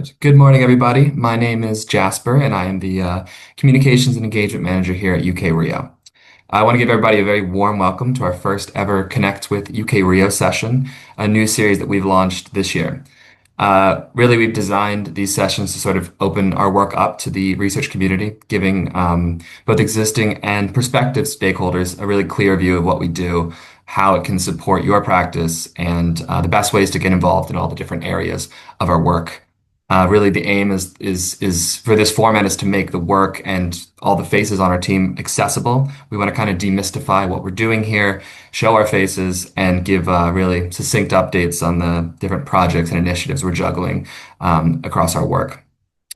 Good. Good morning, everybody. My name is Jasper, and I am the Communications and Engagement Manager here at UKRIO. I want to give everybody a very warm welcome to our first ever Connect with UKRIO session, a new series that we've launched this year. Really, we've designed these sessions to sort of open our work up to the research community, giving both existing and prospective stakeholders a really clear view of what we do, how it can support your practice, and the best ways to get involved in all the different areas of our work. Really, the aim is for this format is to make the work and all the faces on our team accessible. We want to kind of demystify what we're doing here, show our faces, and give really succinct updates on the different projects and initiatives we're juggling across our work.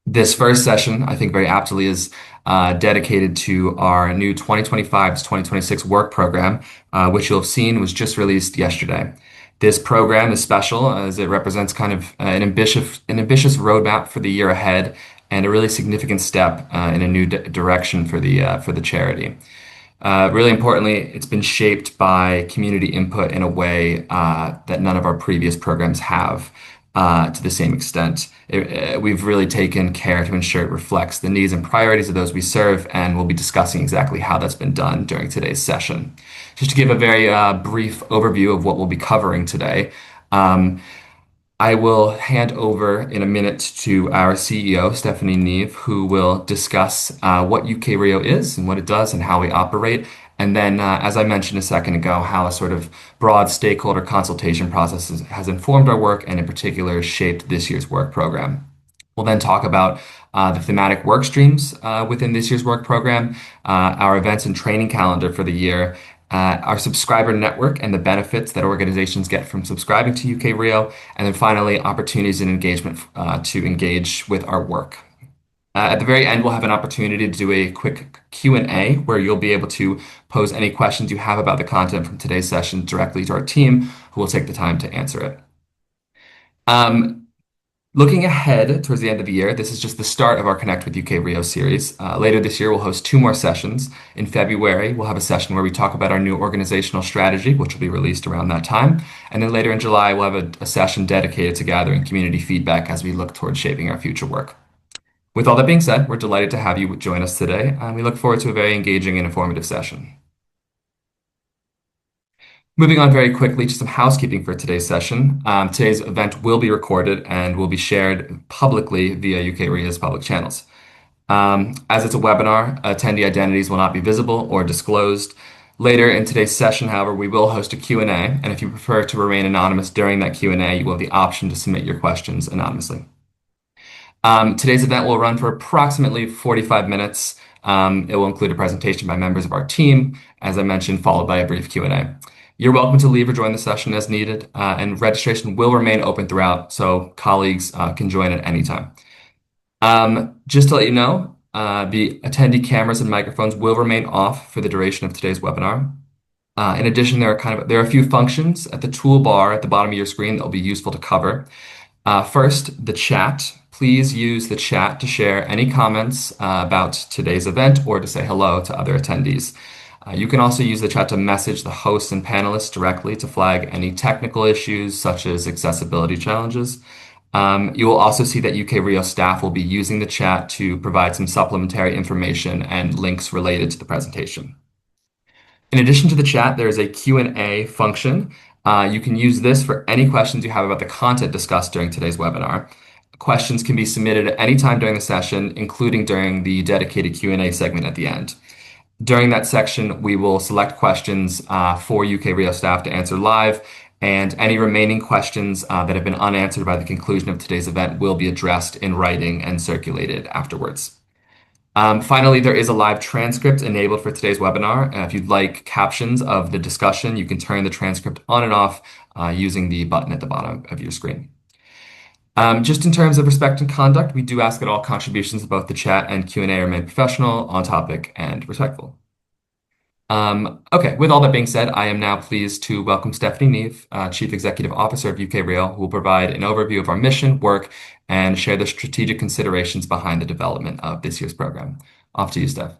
This first session, I think very aptly, is dedicated to our new 2025 to 2026 work program, which you'll have seen was just released yesterday. This program is special as it represents kind of an ambitious roadmap for the year ahead and a really significant step in a new direction for the charity. Really importantly, it's been shaped by community input in a way that none of our previous programs have to the same extent. We've really taken care to ensure it reflects the needs and priorities of those we serve, and we'll be discussing exactly how that's been done during today's session. Just to give a very brief overview of what we'll be covering today, I will hand over in a minute to our CEO, Stephanie Neave, who will discuss what UKRIO is and what it does and how we operate. And then, as I mentioned a second ago, how a sort of broad stakeholder consultation process has informed our work and in particular shaped this year's work program. We'll then talk about the thematic work streams within this year's work program, our events and training calendar for the year, our subscriber network and the benefits that organizations get from subscribing to UKRIO, and then finally, opportunities and engagement to engage with our work. At the very end, we'll have an opportunity to do a quick Q&A where you'll be able to pose any questions you have about the content from today's session directly to our team, who will take the time to answer it. Looking ahead towards the end of the year, this is just the start of our Connect with UKRIO series. Later this year, we'll host 2 more sessions. In February, we'll have a session where we talk about our new organizational strategy, which will be released around that time. And then later in July, we'll have a session dedicated to gathering community feedback as we look towards shaping our future work. With all that being said, we're delighted to have you join us today, and we look forward to a very engaging and informative session. Moving on very quickly to some housekeeping for today's session. Today's event will be recorded and will be shared publicly via UKRIO's public channels. As it's a webinar, attendee identities will not be visible or disclosed. Later in today's session, however, we will host a Q&A, and if you prefer to remain anonymous during that Q&A, you will have the option to submit your questions anonymously. Today's event will run for approximately 45 minutes. It will include a presentation by members of our team, as I mentioned, followed by a brief Q&A. You're welcome to leave or join the session as needed, and registration will remain open throughout, so colleagues can join at any time. Just to let you know, the attendee cameras and microphones will remain off for the duration of today's webinar. In addition, there are a few functions at the toolbar at the bottom of your screen that will be useful to cover. First, the chat. Please use the chat to share any comments about today's event or to say hello to other attendees. You can also use the chat to message the hosts and panelists directly to flag any technical issues such as accessibility challenges. You will also see that UKRIO staff will be using the chat to provide some supplementary information and links related to the presentation. In addition to the chat, there is a Q&A function. You can use this for any questions you have about the content discussed during today's webinar. Questions can be submitted at any time during the session, including during the dedicated Q&A segment at the end. During that section, we will select questions for UKRIO staff to answer live, and any remaining questions that have been unanswered by the conclusion of today's event will be addressed in writing and circulated afterwards. Finally, there is a live transcript enabled for today's webinar. If you'd like captions of the discussion, you can turn the transcript on and off using the button at the bottom of your screen. Just in terms of respect and conduct, we do ask that all contributions to both the chat and Q&A remain professional, on topic, and respectful. Okay, with all that being said, I am now pleased to welcome Stephanie Neave, Chief Executive Officer of UKRIO, who will provide an overview of our mission, work, and share the strategic considerations behind the development of this year's program. Off to you, Steph.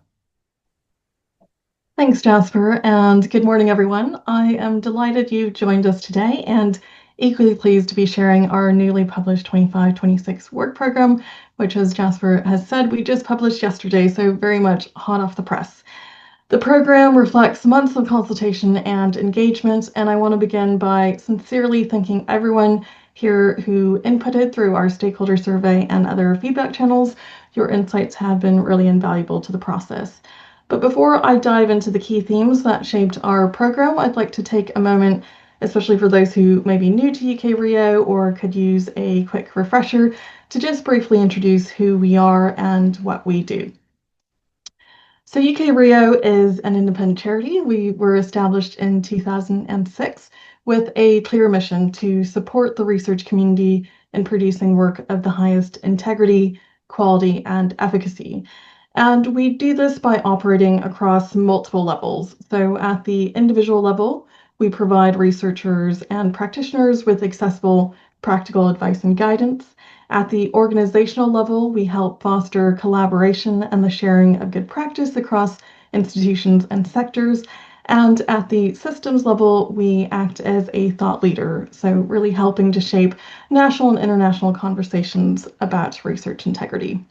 Thanks, Jasper, and good morning, everyone. I am delighted you've joined us today, and equally pleased to be sharing our newly published 25-26 work program, which, as Jasper has said, we just published yesterday, so very much hot off the press. The program reflects months of consultation and engagement, and I want to begin by sincerely thanking everyone here who inputted through our stakeholder survey and other feedback channels. Your insights have been really invaluable to the process. But before I dive into the key themes that shaped our program, I'd like to take a moment, especially for those who may be new to UKRIO or could use a quick refresher, to just briefly introduce who we are and what we do. So UKRIO is an independent charity. We were established in 2006 with a clear mission to support the research community in producing work of the highest integrity, quality, and efficacy. And we do this by operating across multiple levels. So at the individual level, we provide researchers and practitioners with accessible practical advice and guidance. At the organizational level, we help foster collaboration and the sharing of good practice across institutions and sectors. And at the systems level, we act as a thought leader, so really helping to shape national and international conversations about research integrity.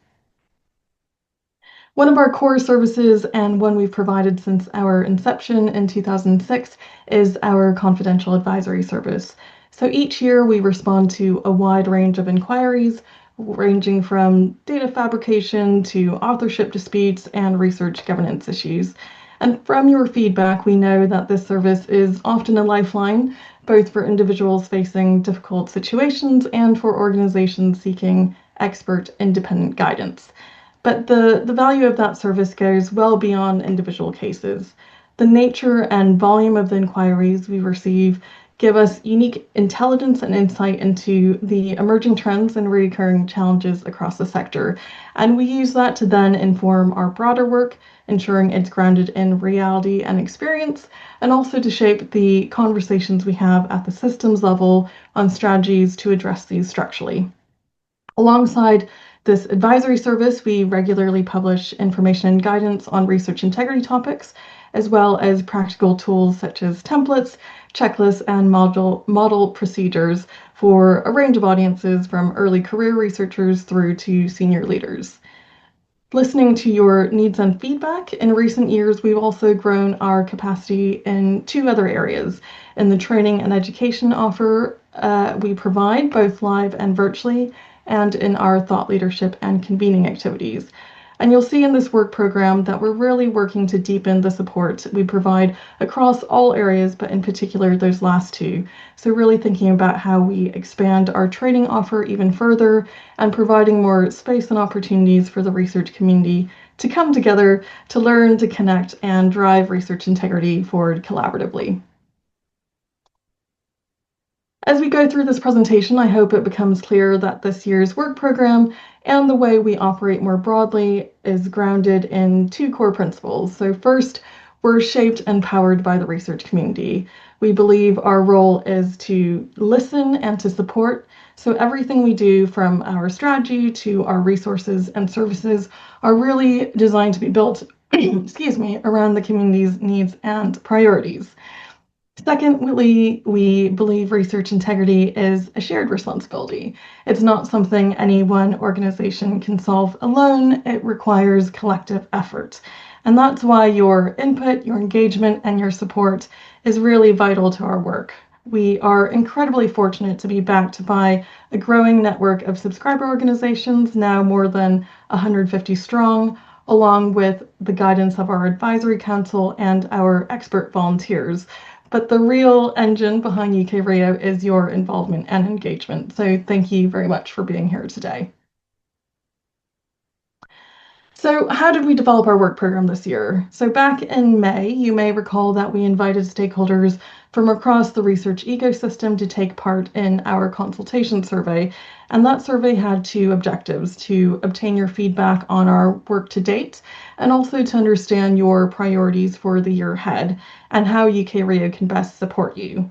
One of our core services, and one we've provided since our inception in 2006, is our confidential advisory service. So each year we respond to a wide range of inquiries, ranging from data fabrication to authorship disputes and research governance issues. And from your feedback, we know that this service is often a lifeline, both for individuals facing difficult situations and for organizations seeking expert independent guidance. But the value of that service goes well beyond individual cases. The nature and volume of the inquiries we receive give us unique intelligence and insight into the emerging trends and recurring challenges across the sector. And we use that to then inform our broader work, ensuring it's grounded in reality and experience, and also to shape the conversations we have at the systems level on strategies to address these structurally. Alongside this advisory service, we regularly publish information and guidance on research integrity topics, as well as practical tools such as templates, checklists, and model procedures for a range of audiences from early career researchers through to senior leaders. Listening to your needs and feedback, in recent years, we've also grown our capacity in two other areas. In the training and education offer we provide, both live and virtually, and in our thought leadership and convening activities. And you'll see in this work program that we're really working to deepen the support we provide across all areas, but in particular those last two. So really thinking about how we expand our training offer even further and providing more space and opportunities for the research community to come together, to learn, to connect, and drive research integrity forward collaboratively. As we go through this presentation, I hope it becomes clear that this year's work program and the way we operate more broadly is grounded in two core principles. So first, we're shaped and powered by the research community. We believe our role is to listen and to support. So everything we do, from our strategy to our resources and services, are really designed to be built, excuse me, around the community's needs and priorities. Secondly, we believe research integrity is a shared responsibility. It's not something any one organization can solve alone. It requires collective effort. And that's why your input, your engagement, and your support is really vital to our work. We are incredibly fortunate to be backed by a growing network of subscriber organizations, now more than 150 strong, along with the guidance of our advisory council and our expert volunteers. But the real engine behind UKRIO is your involvement and engagement. So thank you very much for being here today. So how did we develop our work program this year? So back in May, you may recall that we invited stakeholders from across the research ecosystem to take part in our consultation survey. And that survey had two objectives: to obtain your feedback on our work to date, and also to understand your priorities for the year ahead and how UKRIO can best support you.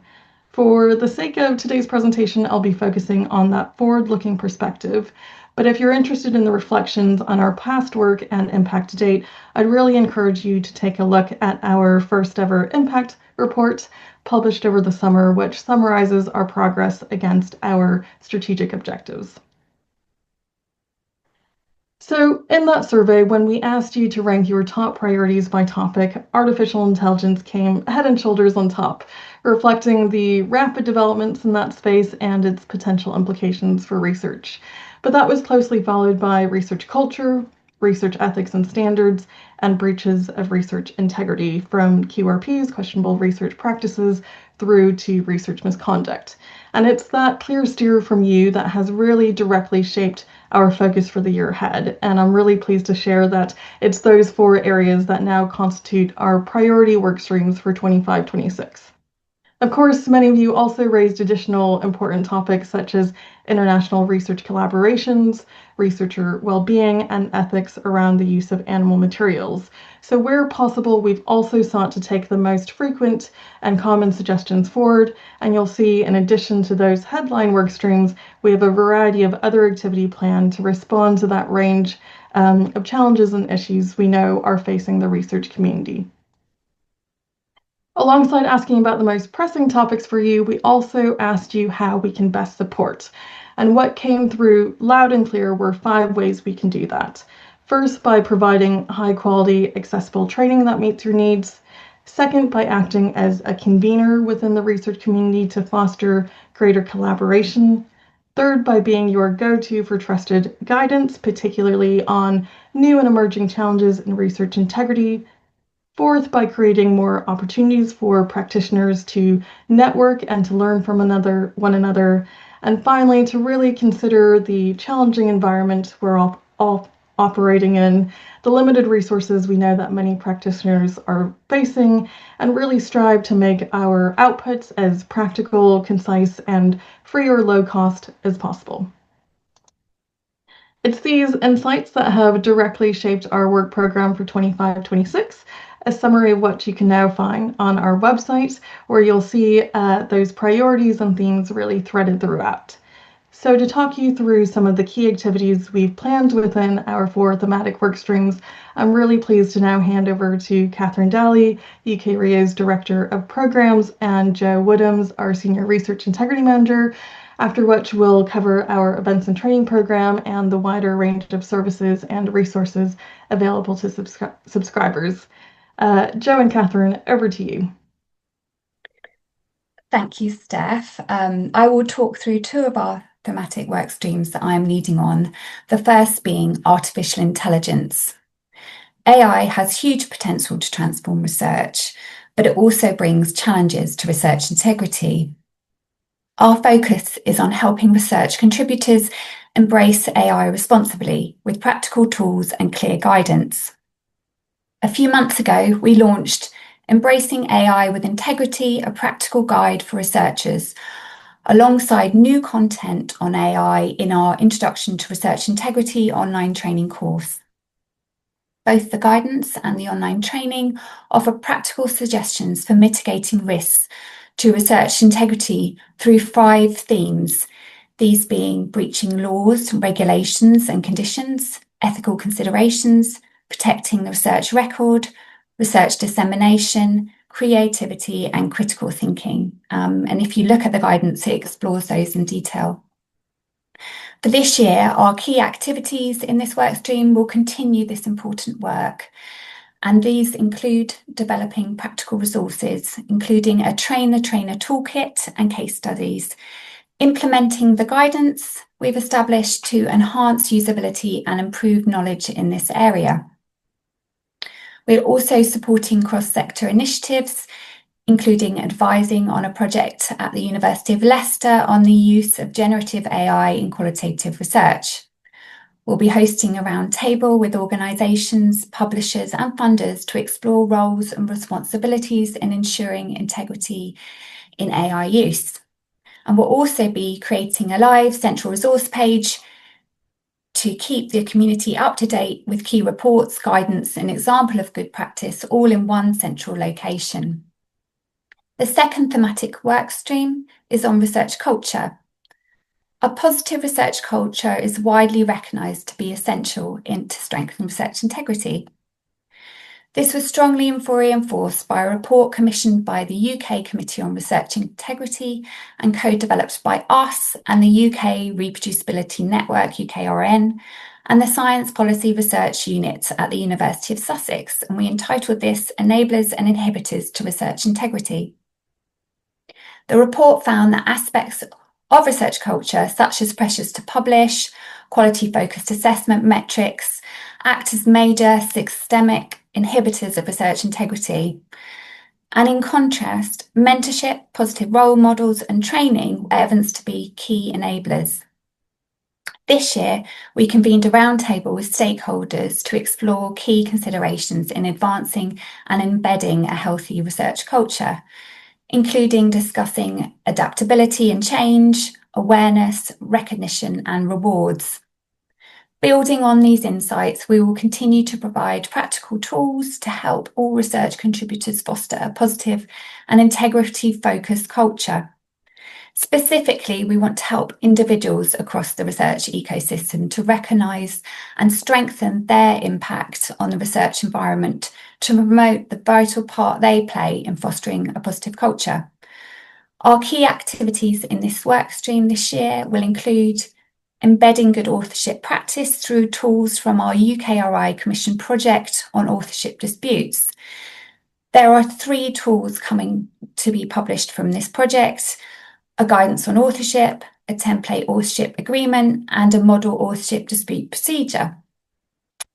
For the sake of today's presentation, I'll be focusing on that forward-looking perspective. But if you're interested in the reflections on our past work and impact to date, I'd really encourage you to take a look at our first ever impact report, published over the summer, which summarizes our progress against our strategic objectives. So in that survey, when we asked you to rank your top priorities by topic, artificial intelligence came head and shoulders on top, reflecting the rapid developments in that space and its potential implications for research. But that was closely followed by research culture, research ethics and standards, and breaches of research integrity, from QRPs, questionable research practices, through to research misconduct. And it's that clear steer from you that has really directly shaped our focus for the year ahead. And I'm really pleased to share that it's those 4 areas that now constitute our priority work streams for 25-26. Of course, many of you also raised additional important topics such as international research collaborations, researcher well-being, and ethics around the use of animal materials. So where possible, we've also sought to take the most frequent and common suggestions forward, and you'll see in addition to those headline work streams, we have a variety of other activity planned to respond to that range of challenges and issues we know are facing the research community. Alongside asking about the most pressing topics for you, we also asked you how we can best support. And what came through loud and clear were 5 ways we can do that. First, by providing high quality, accessible training that meets your needs. Second, by acting as a convener within the research community to foster greater collaboration. Third, by being your go-to for trusted guidance, particularly on new and emerging challenges in research integrity. Fourth, by creating more opportunities for practitioners to network and to learn from one another. And finally, to really consider the challenging environment we're all operating in, the limited resources we know that many practitioners are facing, and really strive to make our outputs as practical, concise, and free or low cost as possible. It's these insights that have directly shaped our work program for 25-26, a summary of what you can now find on our website, where you'll see those priorities and themes really threaded throughout. So to talk you through some of the key activities we've planned within our 4 thematic work streams, I'm really pleased to now hand over to Kathryn Daly, UKRIO's Director of Programs, and Joe Woodhams, our Senior Research Integrity Manager, after which we'll cover our events and training program and the wider range of services and resources available to subscribers. Joe and Kathryn, over to you. Thank you, Steph. I will talk through 2 of our thematic work streams that I am leading on, the first being artificial intelligence. AI has huge potential to transform research, but it also brings challenges to research integrity. Our focus is on helping research contributors embrace AI responsibly with practical tools and clear guidance. A few months ago, we launched Embracing AI with Integrity, a practical guide for researchers, alongside new content on AI in our Introduction to Research Integrity online training course. Both the guidance and the online training offer practical suggestions for mitigating risks to research integrity through 5 themes, these being breaching laws, regulations and conditions, ethical considerations, protecting the research record, research dissemination, creativity, and critical thinking. And if you look at the guidance, it explores those in detail. For this year, our key activities in this workstream will continue this important work. And these include developing practical resources, including a train-the-trainer toolkit and case studies, implementing the guidance we've established to enhance usability and improve knowledge in this area. We're also supporting cross-sector initiatives, including advising on a project at the University of Leicester on the use of generative AI in qualitative research. We'll be hosting a roundtable with organisations, publishers and funders to explore roles and responsibilities in ensuring integrity in AI use. And we'll also be creating a live central resource page to keep the community up to date with key reports, guidance and example of good practice, all in one central location. The second thematic work stream is on research culture. A positive research culture is widely recognised to be essential to strengthen research integrity. This was strongly reinforced by a report commissioned by the UK Committee on Research Integrity and co-developed by us and the UK Reproducibility Network, UKRN, and the Science Policy Research Unit at the University of Sussex, and we entitled this Enablers and Inhibitors to Research Integrity. The report found that aspects of research culture, such as pressures to publish, quality-focused assessment metrics, act as major systemic inhibitors of research integrity. And in contrast, mentorship, positive role models, and training were evidenced to be key enablers. This year, we convened a roundtable with stakeholders to explore key considerations in advancing and embedding a healthy research culture, including discussing adaptability and change, awareness, recognition, and rewards. Building on these insights, we will continue to provide practical tools to help all research contributors foster a positive and integrity-focused culture. Specifically, we want to help individuals across the research ecosystem to recognise and strengthen their impact on the research environment to promote the vital part they play in fostering a positive culture. Our key activities in this workstream this year will include embedding good authorship practice through tools from our UKRI Commission project on authorship disputes. There are 3 tools coming to be published from this project: a guidance on authorship, a template authorship agreement, and a model authorship dispute procedure.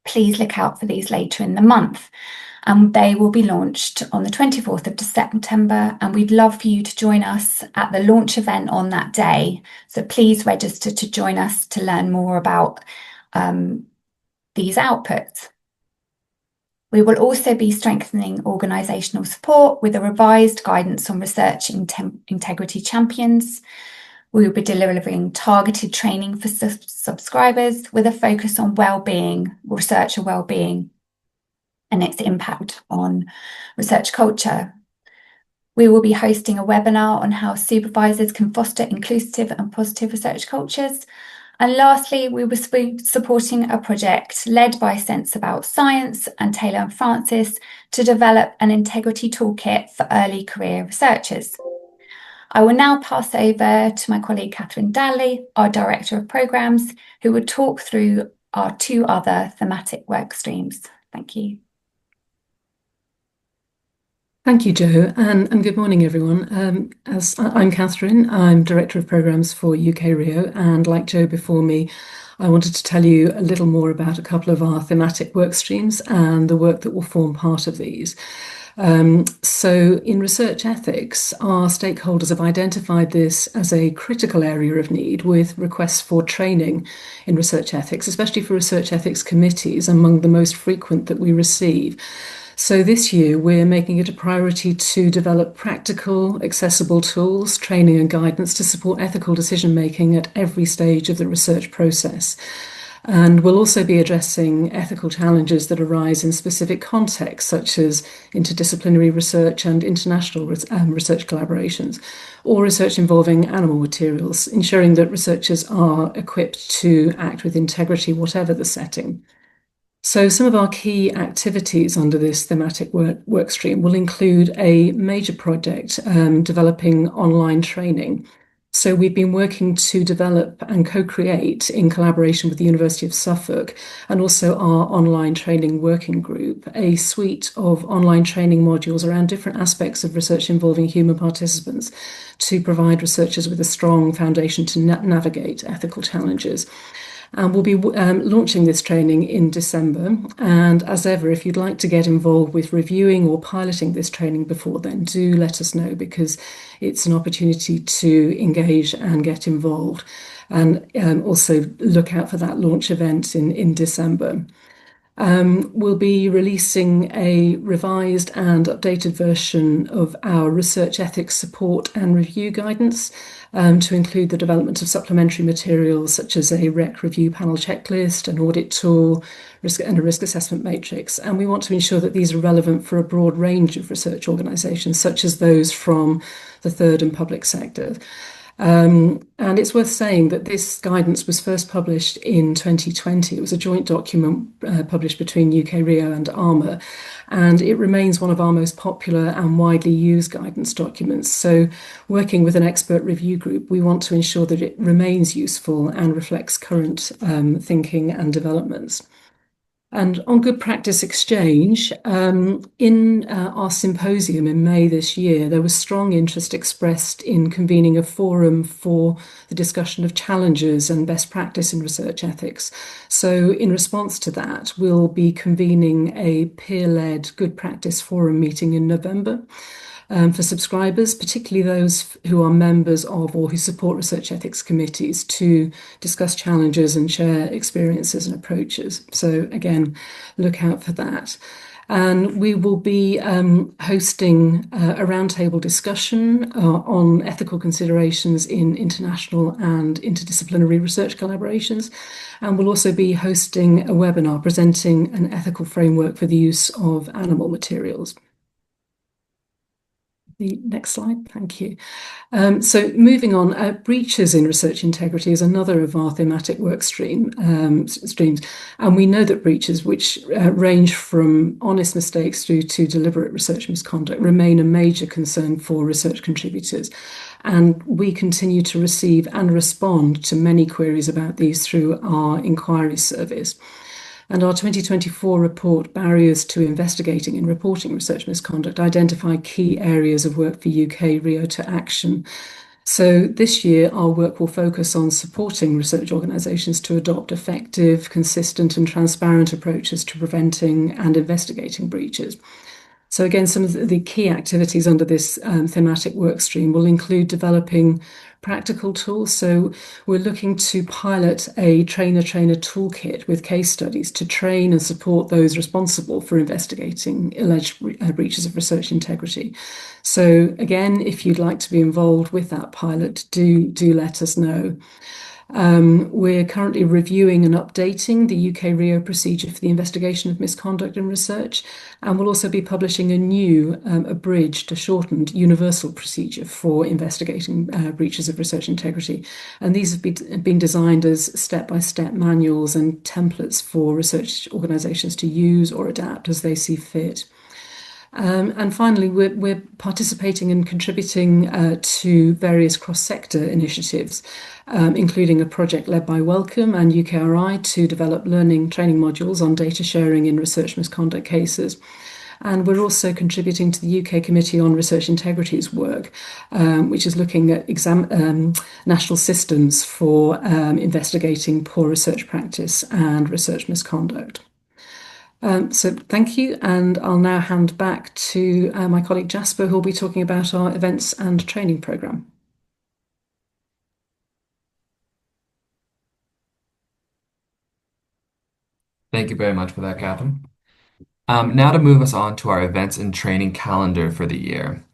Please look out for these later in the month, and they will be launched on the 24th of September, and we'd love for you to join us at the launch event on that day. So please register to join us to learn more about these outputs. We will also be strengthening organisational support with a revised guidance on research integrity champions. We will be delivering targeted training for subscribers with a focus on well-being, researcher well-being, and its impact on research culture. We will be hosting a webinar on how supervisors can foster inclusive and positive research cultures. And lastly, we will be supporting a project led by Sense About Science and Taylor and Francis to develop an integrity toolkit for early career researchers. I will now pass over to my colleague Kathryn Daly, our Director of Programmes, who will talk through our 2 other thematic work streams. Thank you. Thank you, Jo, and good morning, everyone. I'm Kathryn. I'm Director of Programmes for UKRIO, and like Jo before me, I wanted to tell you a little more about a couple of our thematic work streams and the work that will form part of these. So in research ethics, our stakeholders have identified this as a critical area of need, with requests for training in research ethics, especially for research ethics committees, among the most frequent that we receive. So this year, we're making it a priority to develop practical, accessible tools, training and guidance to support ethical decision-making at every stage of the research process. And we'll also be addressing ethical challenges that arise in specific contexts, such as interdisciplinary research and international research collaborations, or research involving animal materials, ensuring that researchers are equipped to act with integrity, whatever the setting. So some of our key activities under this thematic work stream will include a major project developing online training. So we've been working to develop and co-create in collaboration with the University of Suffolk and also our online training working group, a suite of online training modules around different aspects of research involving human participants to provide researchers with a strong foundation to navigate ethical challenges. And we'll be launching this training in December. And as ever, if you'd like to get involved with reviewing or piloting this training before then, do let us know, because it's an opportunity to engage and get involved. And also look out for that launch event in December. We'll be releasing a revised and updated version of our research ethics support and review guidance to include the development of supplementary materials such as a REC review panel checklist, an audit tool, and a risk assessment matrix. And we want to ensure that these are relevant for a broad range of research organisations, such as those from the third and public sector. And it's worth saying that this guidance was first published in 2020. It was a joint document published between UKRIO and ARMA, and it remains one of our most popular and widely used guidance documents. So, working with an expert review group, we want to ensure that it remains useful and reflects current thinking and developments. And on good practice exchange, in our symposium in May this year, there was strong interest expressed in convening a forum for the discussion of challenges and best practice in research ethics. So, in response to that, we'll be convening a peer-led good practice forum meeting in November. For subscribers, particularly those who are members of or who support research ethics committees, to discuss challenges and share experiences and approaches. So again, look out for that. And we will be hosting a roundtable discussion on ethical considerations in international and interdisciplinary research collaborations. And we'll also be hosting a webinar presenting an ethical framework for the use of animal materials. The next slide, thank you. So moving on, breaches in research integrity is another of our thematic work streams. And we know that breaches, which range from honest mistakes through to deliberate research misconduct, remain a major concern for research contributors. And we continue to receive and respond to many queries about these through our inquiry service. And our 2024 report, Barriers to Investigating and Reporting Research Misconduct, identify key areas of work for UKRIO to action. So this year, our work will focus on supporting research organisations to adopt effective, consistent and transparent approaches to preventing and investigating breaches. So again, some of the key activities under this thematic work stream will include developing practical tools. So we're looking to pilot a trainer-trainer toolkit with case studies to train and support those responsible for investigating alleged breaches of research integrity. So again, if you'd like to be involved with that pilot, do let us know. We're currently reviewing and updating the UKRIO procedure for the investigation of misconduct in research, and we'll also be publishing a new, abridged, a shortened universal procedure for investigating breaches of research integrity. And these have been designed as step-by-step manuals and templates for research organisations to use or adapt as they see fit. And finally, we're participating and contributing to various cross-sector initiatives, including a project led by Wellcome and UKRI to develop learning training modules on data sharing in research misconduct cases. And we're also contributing to the UK Committee on Research Integrity's work, which is looking at national systems for investigating poor research practice and research misconduct. So thank you, and I'll now hand back to my colleague Jasper, who will be talking about our events and training programme. Thank you very much for that, Kathryn. Now to move us on to our events and training calendar for the year.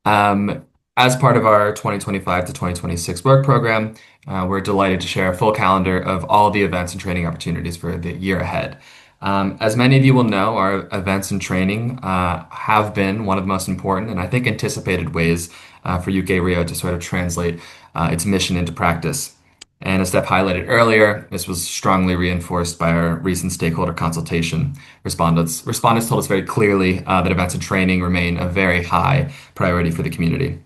As part of our 2025 to 2026 work program, we're delighted to share a full calendar of all the events and training opportunities for the year ahead. As many of you will know, our events and training have been one of the most important and I think anticipated ways for UKRIO to sort of translate its mission into practice. And as Steph highlighted earlier, this was strongly reinforced by our recent stakeholder consultation. Respondents told us very clearly that events and training remain a very high priority for the community.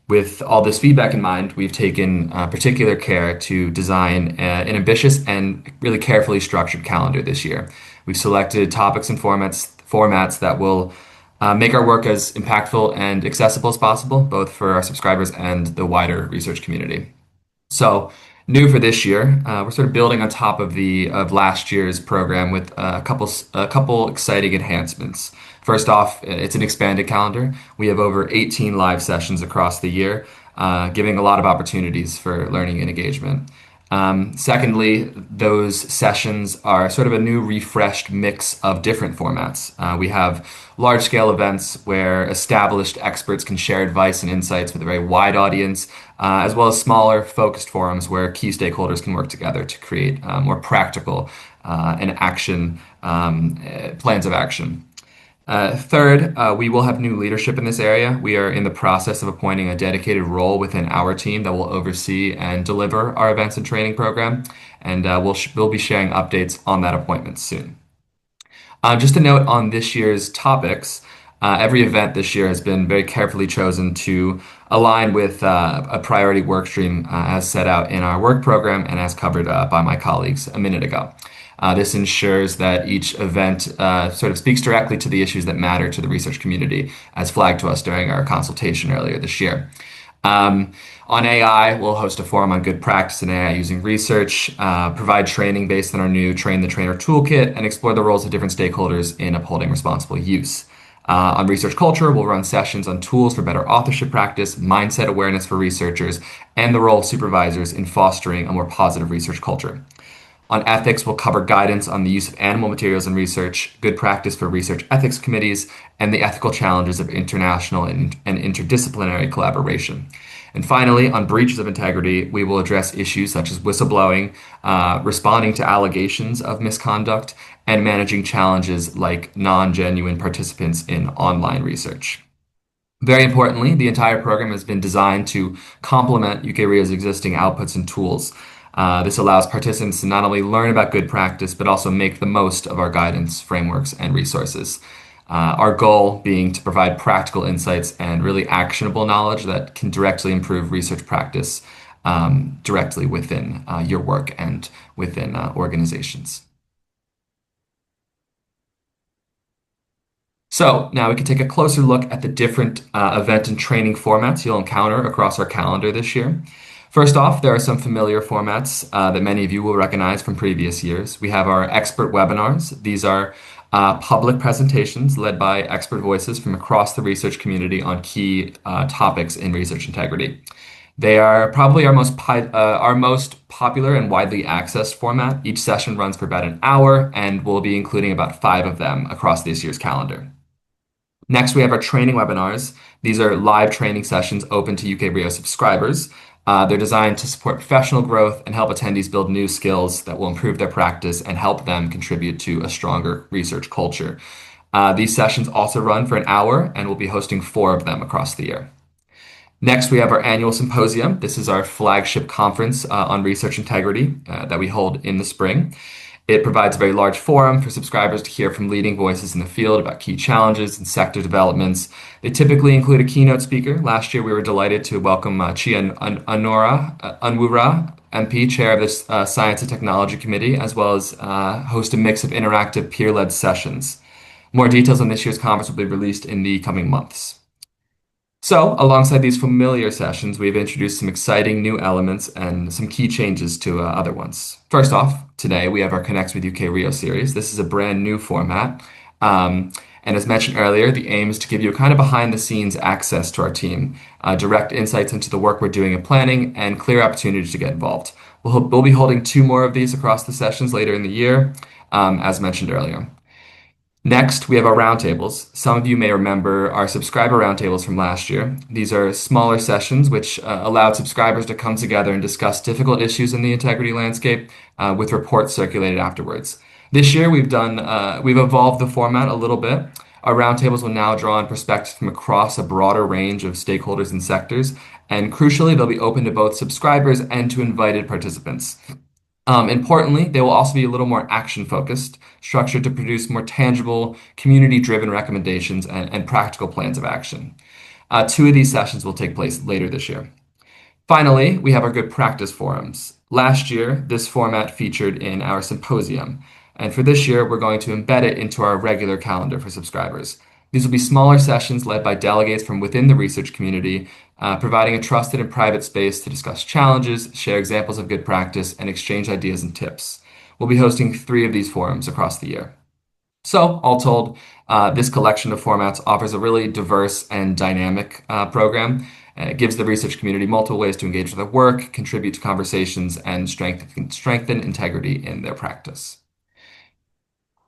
With all this feedback in mind, we've taken particular care to design an ambitious and really carefully structured calendar this year. We've selected topics and formats that will make our work as impactful and accessible as possible, both for our subscribers and the wider research community. So, new for this year, we're sort of building on top of last year's program with a couple exciting enhancements. First off, it's an expanded calendar. We have over 18 live sessions across the year, giving a lot of opportunities for learning and engagement. Secondly, those sessions are sort of a new refreshed mix of different formats. We have large-scale events where established experts can share advice and insights with a very wide audience, as well as smaller focused forums where key stakeholders can work together to create more practical and action plans of action. Third, we will have new leadership in this area. We are in the process of appointing a dedicated role within our team that will oversee and deliver our events and training program, and we'll be sharing updates on that appointment soon. Just a note on this year's topics. Every event this year has been very carefully chosen to align with a priority work stream as set out in our work program and as covered by my colleagues a minute ago. This ensures that each event sort of speaks directly to the issues that matter to the research community, as flagged to us during our consultation earlier this year. On AI, we'll host a forum on good practice in AI using research, provide training based on our new Train the Trainer toolkit, and explore the roles of different stakeholders in upholding responsible use. On research culture, we'll run sessions on tools for better authorship practice, mindset awareness for researchers, and the role of supervisors in fostering a more positive research culture. On ethics, we'll cover guidance on the use of animal materials in research, good practice for research ethics committees, and the ethical challenges of international and interdisciplinary collaboration. And finally, on breaches of integrity, we will address issues such as whistleblowing, responding to allegations of misconduct, and managing challenges like non-genuine participants in online research. Very importantly, the entire program has been designed to complement UKRIO's existing outputs and tools. This allows participants to not only learn about good practice, but also make the most of our guidance, frameworks, and resources. Our goal being to provide practical insights and really actionable knowledge that can directly improve research practice directly within your work and within organizations. So now we can take a closer look at the different event and training formats you'll encounter across our calendar this year. First off, there are some familiar formats that many of you will recognize from previous years. We have our expert webinars. These are public presentations led by expert voices from across the research community on key topics in research integrity. They are probably our most popular and widely accessed format. Each session runs for about an hour, and we'll be including about 5 of them across this year's calendar. Next, we have our training webinars. These are live training sessions open to UKRIO subscribers. They're designed to support professional growth and help attendees build new skills that will improve their practice and help them contribute to a stronger research culture. These sessions also run for an hour, and we'll be hosting 4 of them across the year. Next, we have our annual symposium. This is our flagship conference on research integrity that we hold in the spring. It provides a very large forum for subscribers to hear from leading voices in the field about key challenges and sector developments. They typically include a keynote speaker. Last year, we were delighted to welcome Chia Unwura, MP, chair of the Science and Technology Committee, as well as host a mix of interactive peer-led sessions. More details on this year's conference will be released in the coming months. So, alongside these familiar sessions, we've introduced some exciting new elements and some key changes to other ones. First off, today we have our Connects with UKRIO series. This is a brand new format. And as mentioned earlier, the aim is to give you a kind of behind-the-scenes access to our team, direct insights into the work we're doing in planning, and clear opportunities to get involved. We'll be holding 2 more of these across the sessions later in the year, as mentioned earlier. Next, we have our roundtables. Some of you may remember our subscriber roundtables from last year. These are smaller sessions which allowed subscribers to come together and discuss difficult issues in the integrity landscape with reports circulated afterwards. This year, we've evolved the format a little bit. Our roundtables will now draw on perspectives from across a broader range of stakeholders and sectors, and crucially, they'll be open to both subscribers and to invited participants. Importantly, they will also be a little more action-focused, structured to produce more tangible, community-driven recommendations and practical plans of action. 2 of these sessions will take place later this year. Finally, we have our good practice forums. Last year, this format featured in our symposium, and for this year, we're going to embed it into our regular calendar for subscribers. These will be smaller sessions led by delegates from within the research community, providing a trusted and private space to discuss challenges, share examples of good practice, and exchange ideas and tips. We'll be hosting 3 of these forums across the year. So, all told, this collection of formats offers a really diverse and dynamic program. It gives the research community multiple ways to engage with their work, contribute to conversations, and strengthen integrity in their practice.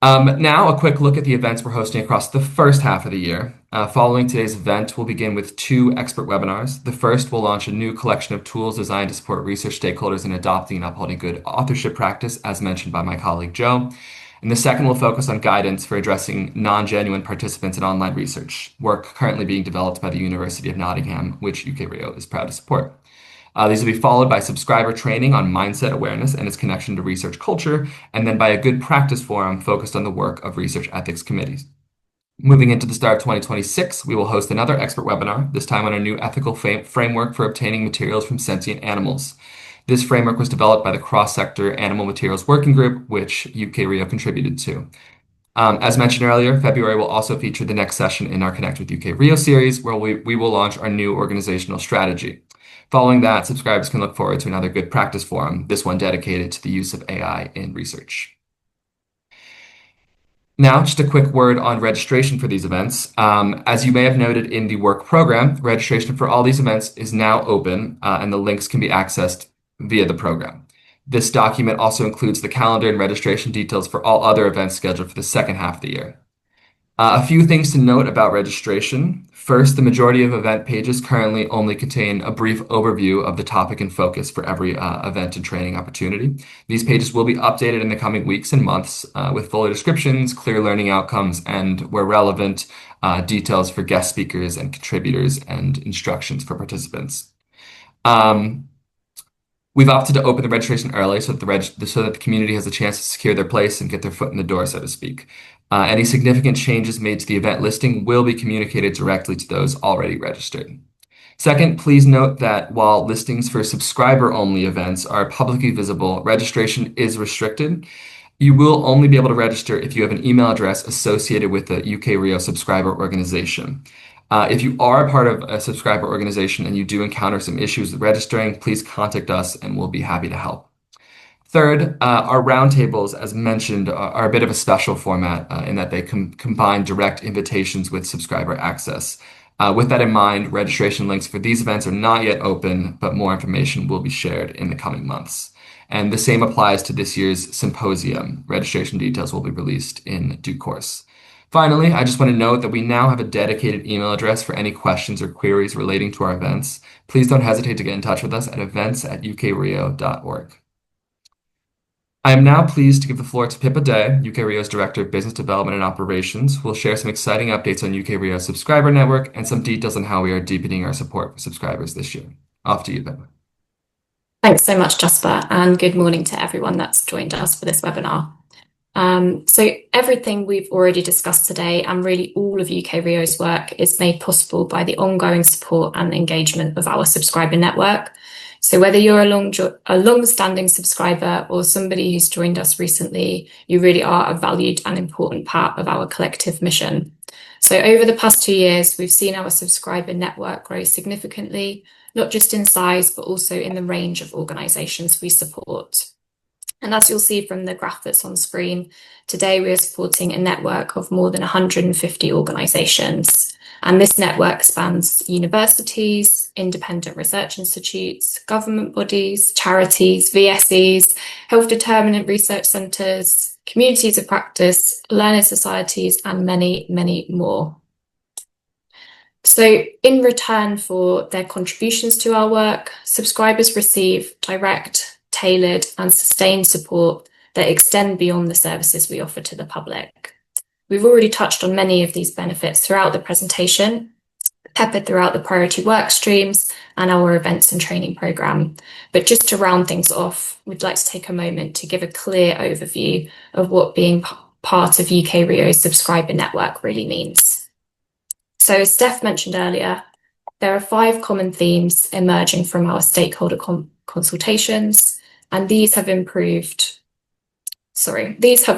Now, a quick look at the events we're hosting across the first half of the year. Following today's event, we'll begin with 2 expert webinars. The first will launch a new collection of tools designed to support research stakeholders in adopting and upholding good authorship practice, as mentioned by my colleague Joe. And the second will focus on guidance for addressing non-genuine participants in online research, work currently being developed by the University of Nottingham, which UKRIO is proud to support. These will be followed by subscriber training on mindset awareness and its connection to research culture, and then by a good practice forum focused on the work of research ethics committees. Moving into the start of 2026, we will host another expert webinar, this time on a new ethical framework for obtaining materials from sentient animals. This framework was developed by the cross-sector Animal Materials Working Group, which UKRIO contributed to. As mentioned earlier, February will also feature the next session in our Connect with UKRIO series, where we will launch our new organizational strategy. Following that, subscribers can look forward to another good practice forum, this one dedicated to the use of AI in research. Now, just a quick word on registration for these events. As you may have noted in the work program, registration for all these events is now open, and the links can be accessed via the program. This document also includes the calendar and registration details for all other events scheduled for the second half of the year. A few things to note about registration. First, the majority of event pages currently only contain a brief overview of the topic and focus for every event and training opportunity. These pages will be updated in the coming weeks and months with fuller descriptions, clear learning outcomes, and, where relevant, details for guest speakers and contributors and instructions for participants. We've opted to open the registration early so that the community has a chance to secure their place and get their foot in the door, so to speak. Any significant changes made to the event listing will be communicated directly to those already registered. Second, please note that while listings for subscriber-only events are publicly visible, registration is restricted. You will only be able to register if you have an email address associated with the UKRIO subscriber organization. If you are a part of a subscriber organization and you do encounter some issues with registering, please contact us and we'll be happy to help. Third, our roundtables, as mentioned, are a bit of a special format in that they combine direct invitations with subscriber access. With that in mind, registration links for these events are not yet open, but more information will be shared in the coming months. And the same applies to this year's symposium. Registration details will be released in due course. Finally, I just want to note that we now have a dedicated email address for any questions or queries relating to our events. Please don't hesitate to get in touch with us at events@ukrio.org. I am now pleased to give the floor to Pippa Day, UKRIO's Director of Business Development and Operations, who will share some exciting updates on UKRIO's subscriber network and some details on how we are deepening our support for subscribers this year. Off to you, Pippa. Thanks so much, Jasper, and good morning to everyone that's joined us for this webinar. So everything we've already discussed today and really all of UKRIO's work is made possible by the ongoing support and engagement of our subscriber network. So whether you're a long-standing subscriber or somebody who's joined us recently, you really are a valued and important part of our collective mission. So over the past 2 years, we've seen our subscriber network grow significantly, not just in size, but also in the range of organisations we support. And as you'll see from the graph that's on screen, today we are supporting a network of more than 150 organisations. And this network spans universities, independent research institutes, government bodies, charities, VSEs, health determinant research centres, communities of practice, learning societies, and many, many more. So in return for their contributions to our work, subscribers receive direct, tailored and sustained support that extend beyond the services we offer to the public. We've already touched on many of these benefits throughout the presentation, peppered throughout the priority work streams and our events and training programme. But just to round things off, we'd like to take a moment to give a clear overview of what being part of UKRIO's subscriber network really means. So as Steph mentioned earlier, there are 5 common themes emerging from our stakeholder consultations, and these have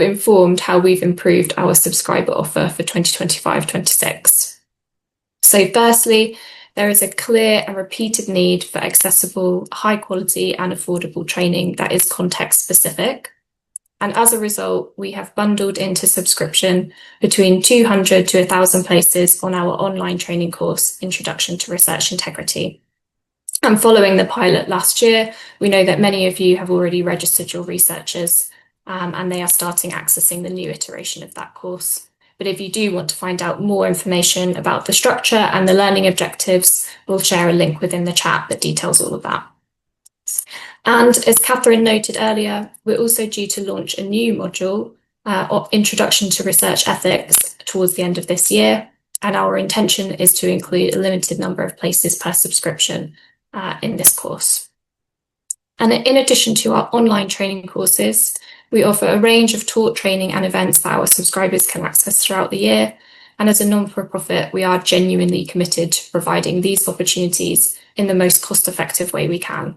informed how we've improved our subscriber offer for 2025-26. So firstly, there is a clear and repeated need for accessible, high quality and affordable training that is context specific. And as a result, we have bundled into subscription between 200 to 1,000 places on our online training course, Introduction to Research Integrity. And following the pilot last year, we know that many of you have already registered your researchers and they are starting accessing the new iteration of that course. But if you do want to find out more information about the structure and the learning objectives, we'll share a link within the chat that details all of that. And as Kathryn noted earlier, we're also due to launch a new module Introduction to Research Ethics towards the end of this year. And our intention is to include a limited number of places per subscription in this course. And in addition to our online training courses, we offer a range of taught training and events that our subscribers can access throughout the year. And as a non-for-profit, we are genuinely committed to providing these opportunities in the most cost-effective way we can.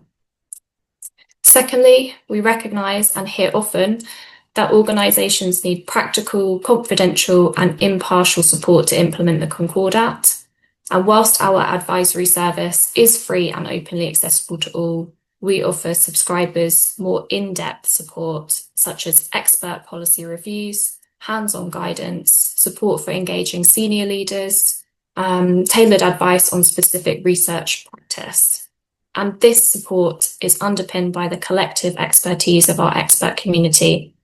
Secondly, we recognise and hear often that organisations need practical, confidential and impartial support to implement the Concordat. And whilst our advisory service is free and openly accessible to all, we offer subscribers more in-depth support, such as expert policy reviews, hands-on guidance, support for engaging senior leaders, tailored advice on specific research practice. And this support is underpinned by the collective expertise of our expert community,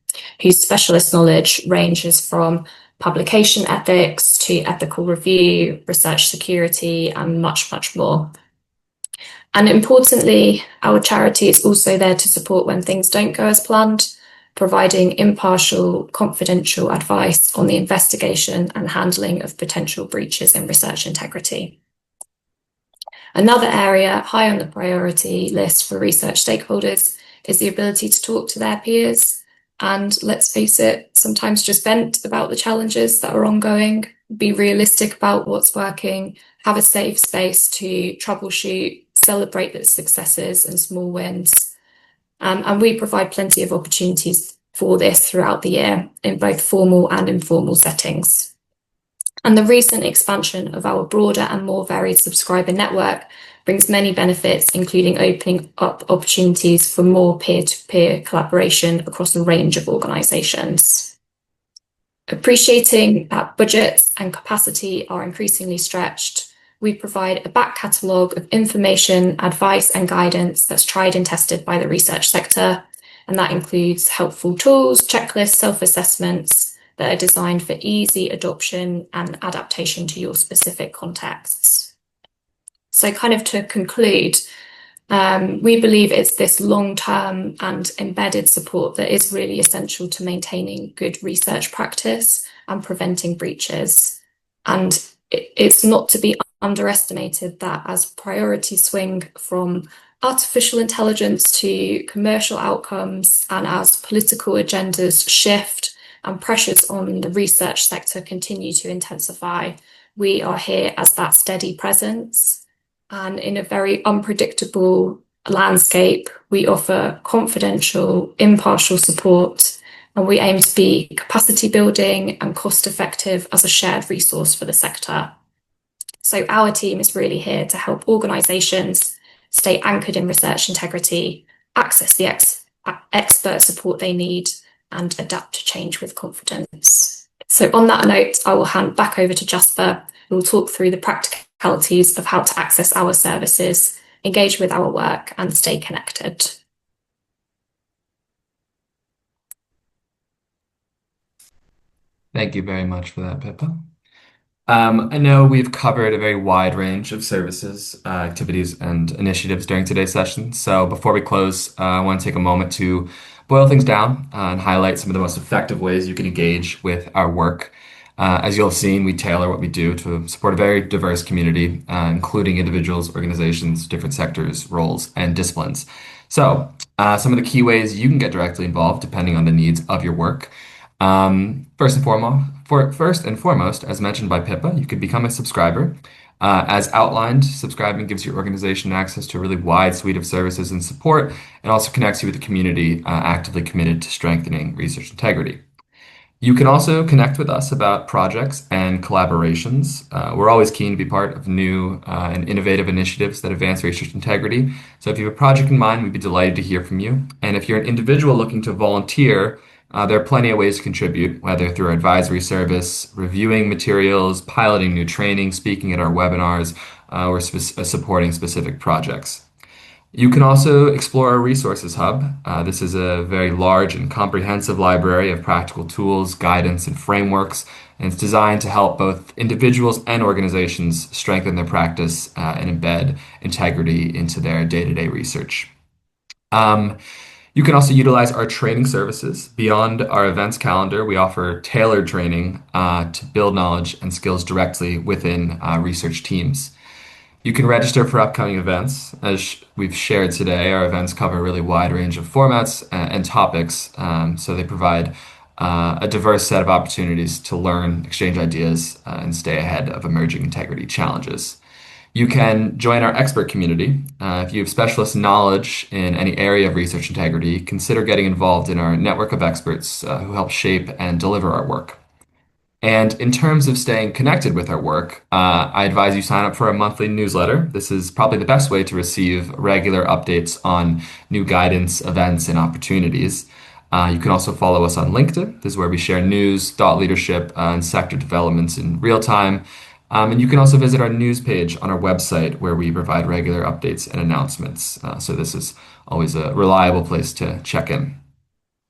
whose specialist knowledge ranges from publication ethics to ethical review, research security, and much, much more. And importantly, our charity is also there to support when things don't go as planned, providing impartial, confidential advice on the investigation and handling of potential breaches in research integrity. Another area high on the priority list for research stakeholders is the ability to talk to their peers and, let's face it, sometimes just vent about the challenges that are ongoing, be realistic about what's working, have a safe space to troubleshoot, celebrate the successes and small wins. And we provide plenty of opportunities for this throughout the year in both formal and informal settings. And the recent expansion of our broader and more varied subscriber network brings many benefits, including opening up opportunities for more peer-to-peer collaboration across a range of organisations. Appreciating that budgets and capacity are increasingly stretched, we provide a back catalogue of information, advice and guidance that's tried and tested by the research sector, and that includes helpful tools, checklists, self-assessments that are designed for easy adoption and adaptation to your specific contexts. So kind of to conclude, we believe it's this long-term and embedded support that is really essential to maintaining good research practice and preventing breaches. And it's not to be underestimated that as priorities swing from artificial intelligence to commercial outcomes and as political agendas shift and pressures on the research sector continue to intensify, we are here as that steady presence. And in a very unpredictable landscape, we offer confidential, impartial support, and we aim to be capacity building and cost effective as a shared resource for the sector. So our team is really here to help organisations stay anchored in research integrity, access the expert support they need, and adapt to change with confidence. So on that note, I will hand back over to Jasper, who will talk through the practicalities of how to access our services, engage with our work, and stay connected. Thank you very much for that, Pippa. I know we've covered a very wide range of services, activities, and initiatives during today's session. So before we close, I want to take a moment to boil things down and highlight some of the most effective ways you can engage with our work. As you'll have seen, we tailor what we do to support a very diverse community, including individuals, organizations, different sectors, roles, and disciplines. So some of the key ways you can get directly involved depending on the needs of your work. First and foremost, as mentioned by Pippa, you could become a subscriber. As outlined, subscribing gives your organization access to a really wide suite of services and support, and also connects you with the community actively committed to strengthening research integrity. You can also connect with us about projects and collaborations. We're always keen to be part of new and innovative initiatives that advance research integrity. So if you have a project in mind, we'd be delighted to hear from you. And if you're an individual looking to volunteer, there are plenty of ways to contribute, whether through our advisory service, reviewing materials, piloting new training, speaking at our webinars, or supporting specific projects. You can also explore our resources hub. This is a very large and comprehensive library of practical tools, guidance, and frameworks, and it's designed to help both individuals and organizations strengthen their practice and embed integrity into their day-to-day research. You can also utilize our training services. Beyond our events calendar, we offer tailored training to build knowledge and skills directly within research teams. You can register for upcoming events. As we've shared today, our events cover a really wide range of formats and topics, so they provide a diverse set of opportunities to learn, exchange ideas, and stay ahead of emerging integrity challenges. You can join our expert community. If you have specialist knowledge in any area of research integrity, consider getting involved in our network of experts who help shape and deliver our work. And in terms of staying connected with our work, I advise you sign up for our monthly newsletter. This is probably the best way to receive regular updates on new guidance, events, and opportunities. You can also follow us on LinkedIn. This is where we share news, thought leadership, and sector developments in real time. And you can also visit our news page on our website where we provide regular updates and announcements. So this is always a reliable place to check in.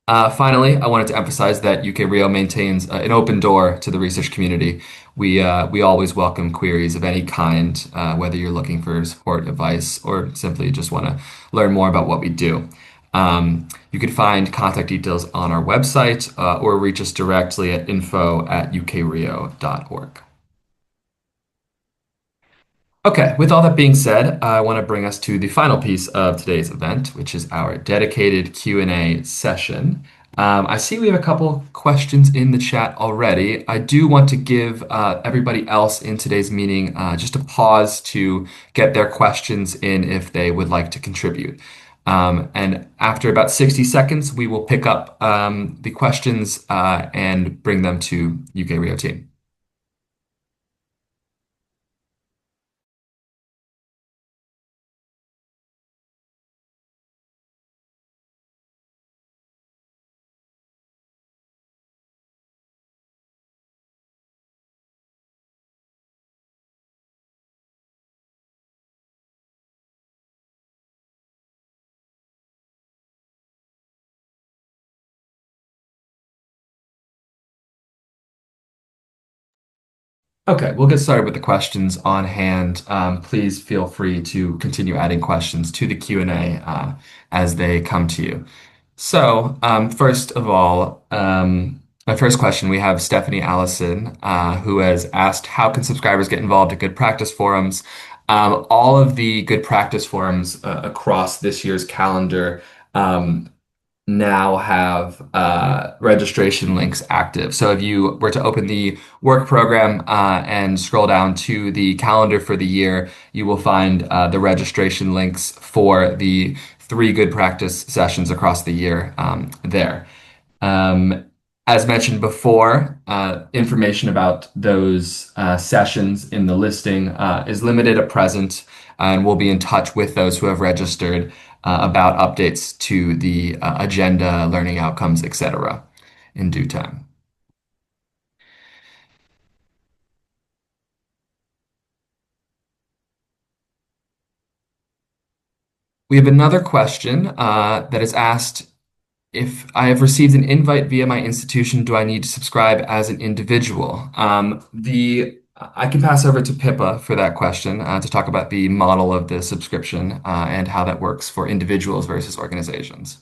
Finally, I wanted to emphasize that UKRIO maintains an open door to the research community. We always welcome queries of any kind, whether you're looking for support, advice, or simply just want to learn more about what we do. You can find contact details on our website or reach us directly at info@ukrio.org. Okay, with all that being said, I want to bring us to the final piece of today's event, which is our dedicated Q&A session. I see we have a couple questions in the chat already. I do want to give everybody else in today's meeting just a pause to get their questions in if they would like to contribute. And after about 60 seconds, we will pick up the questions and bring them to UKRIO team. Okay, we'll get started with the questions on hand. Please feel free to continue adding questions to the Q&A as they come to you. So, first of all, my first question, we have Stephanie Allison, who has asked, how can subscribers get involved in good practice forums? All of the good practice forums across this year's calendar now have registration links active. So if you were to open the work program and scroll down to the calendar for the year, you will find the registration links for the 3 good practice sessions across the year there. As mentioned before, information about those sessions in the listing is limited at present, and we'll be in touch with those who have registered about updates to the agenda, learning outcomes, etc. in due time. We have another question that is asked, if I have received an invite via my institution, do I need to subscribe as an individual? I can pass over to Pippa for that question to talk about the model of the subscription and how that works for individuals versus organizations.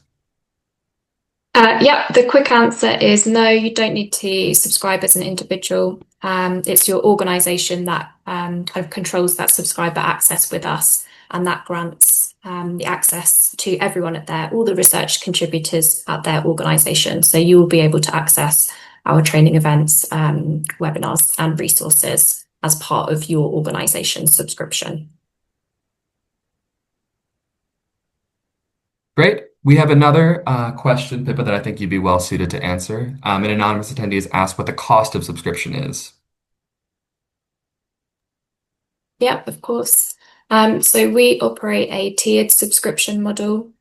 Yeah, the quick answer is no, you don't need to subscribe as an individual. It's your organization that kind of controls that subscriber access with us, and that grants the access to everyone all the research contributors at their organization. So you will be able to access our training events, webinars, and resources as part of your organization's subscription. Great. We have another question, Pippa, that I think you'd be well suited to answer. An anonymous attendee has asked what the cost of subscription is. Yeah, of course. So we operate a tiered subscription model,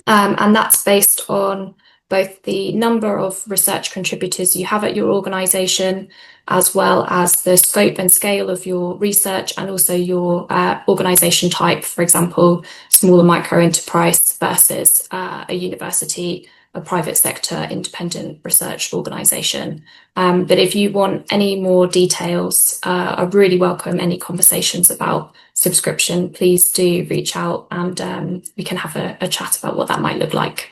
and that's based on both the number of research contributors you have at your organisation, as well as the scope and scale of your research, and also your organisation type, for example, smaller micro enterprise versus a university, a private sector, independent research organisation. But if you want any more details, I really welcome any conversations about subscription. Please do reach out and we can have a chat about what that might look like.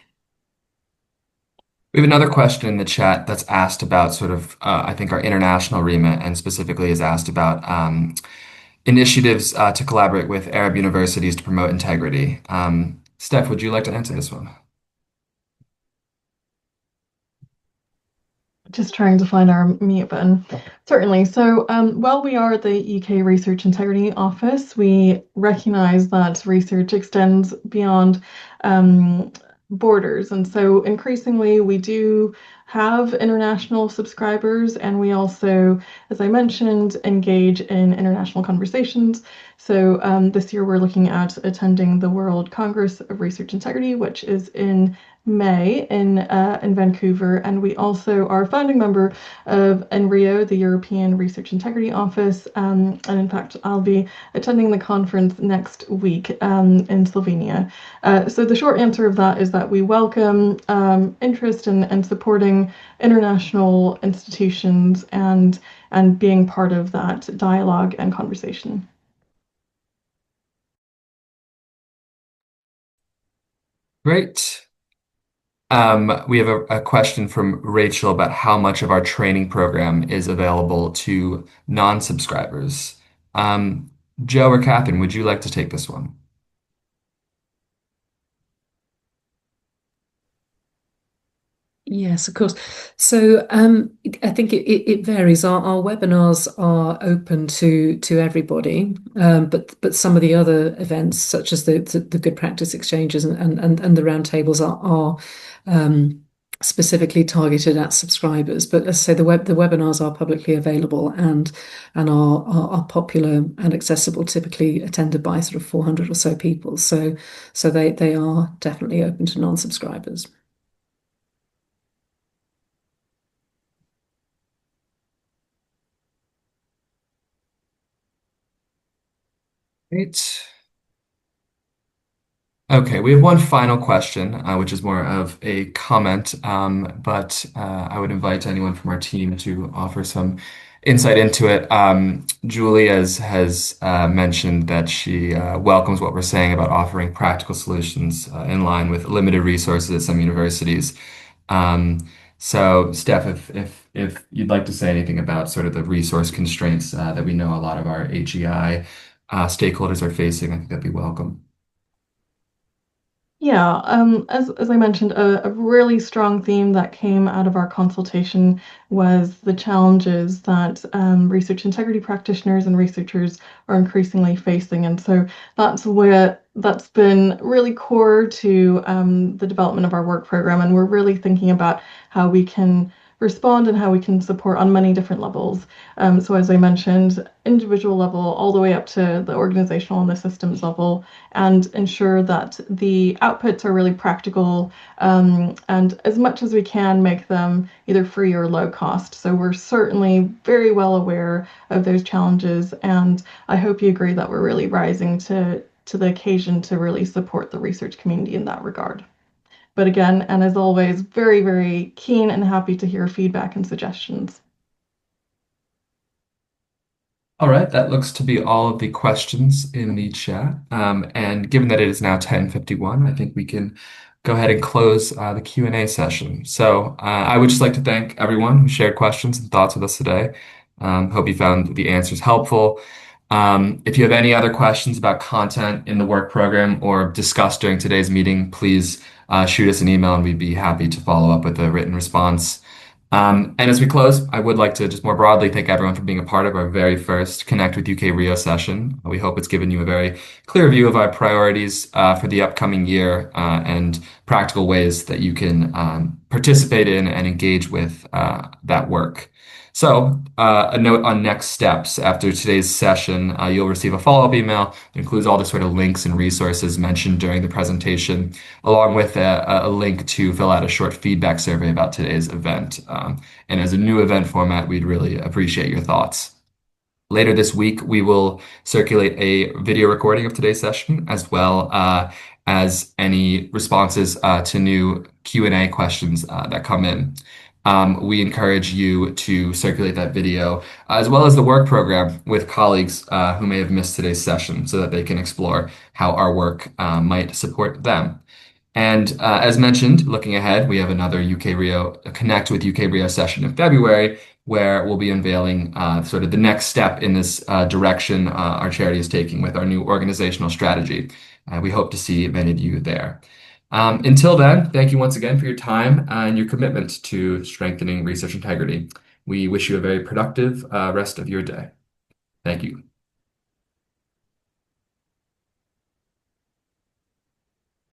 We have another question in the chat that's asked about sort of, I think, our international remit, and specifically is asked about initiatives to collaborate with Arab universities to promote integrity. Steph, would you like to answer this one? Just trying to find our mute button. Certainly. So, while we are the UK Research Integrity Office, we recognize that research extends beyond borders. And so, increasingly, we do have international subscribers, and we also, as I mentioned, engage in international conversations. So, this year we're looking at attending the World Congress of Research Integrity, which is in May in Vancouver, and we also are a founding member of UKRIO, the European Research Integrity Office, and in fact I'll be attending the conference next week in Slovenia. So the short answer of that is that we welcome interest in supporting international institutions and being part of that dialogue and conversation. Great. We have a question from Rachel about how much of our training program is available to non-subscribers. Joe or Kathryn, would you like to take this one? Yes, of course. So I think it varies. Our webinars are open to everybody, but some of the other events, such as the good practice exchanges and the roundtables, are specifically targeted at subscribers. But as I say, the webinars are publicly available and are popular and accessible, typically attended by sort of 400 or so people. So they are definitely open to non-subscribers. Great. Okay, we have one final question, which is more of a comment, but I would invite anyone from our team to offer some insight into it. Julie has mentioned that she welcomes what we're saying about offering practical solutions in line with limited resources at some universities. So, Steph, if you'd like to say anything about sort of the resource constraints that we know a lot of our AGI stakeholders are facing, I think that'd be welcome. Yeah, as I mentioned, a really strong theme that came out of our consultation was the challenges that research integrity practitioners and researchers are increasingly facing. And so that's been really core to the development of our work program. And we're really thinking about how we can respond and how we can support on many different levels. So as I mentioned, individual level all the way up to the organizational and the systems level, and ensure that the outputs are really practical, and as much as we can make them either free or low cost. So we're certainly very well aware of those challenges, and I hope you agree that we're really rising to the occasion to really support the research community in that regard. But again, and as always, very, very keen and happy to hear feedback and suggestions. All right, that looks to be all of the questions in the chat. And given that it is now 10:51, I think we can go ahead and close the Q&A session. So I would just like to thank everyone who shared questions and thoughts with us today. Hope you found the answers helpful. If you have any other questions about content in the work program or discussed during today's meeting, please shoot us an email and we'd be happy to follow up with a written response. And as we close, I would like to just more broadly thank everyone for being a part of our very first Connect with UKRIO session. We hope it's given you a very clear view of our priorities for the upcoming year and practical ways that you can participate in and engage with that work. So, a note on next steps. After today's session, you'll receive a follow-up email that includes all the sort of links and resources mentioned during the presentation, along with a link to fill out a short feedback survey about today's event. And as a new event format, we'd really appreciate your thoughts. Later this week, we will circulate a video recording of today's session, as well as any responses to new Q&A questions that come in. We encourage you to circulate that video as well as the work program with colleagues who may have missed today's session so that they can explore how our work might support them. And as mentioned, looking ahead, we have another UKRIO Connect with UKRIO session in February, where we'll be unveiling sort of the next step in this direction our charity is taking with our new organizational strategy. We hope to see many of you there. Until then, thank you once again for your time and your commitment to strengthening research integrity. We wish you a very productive rest of your day. Thank you.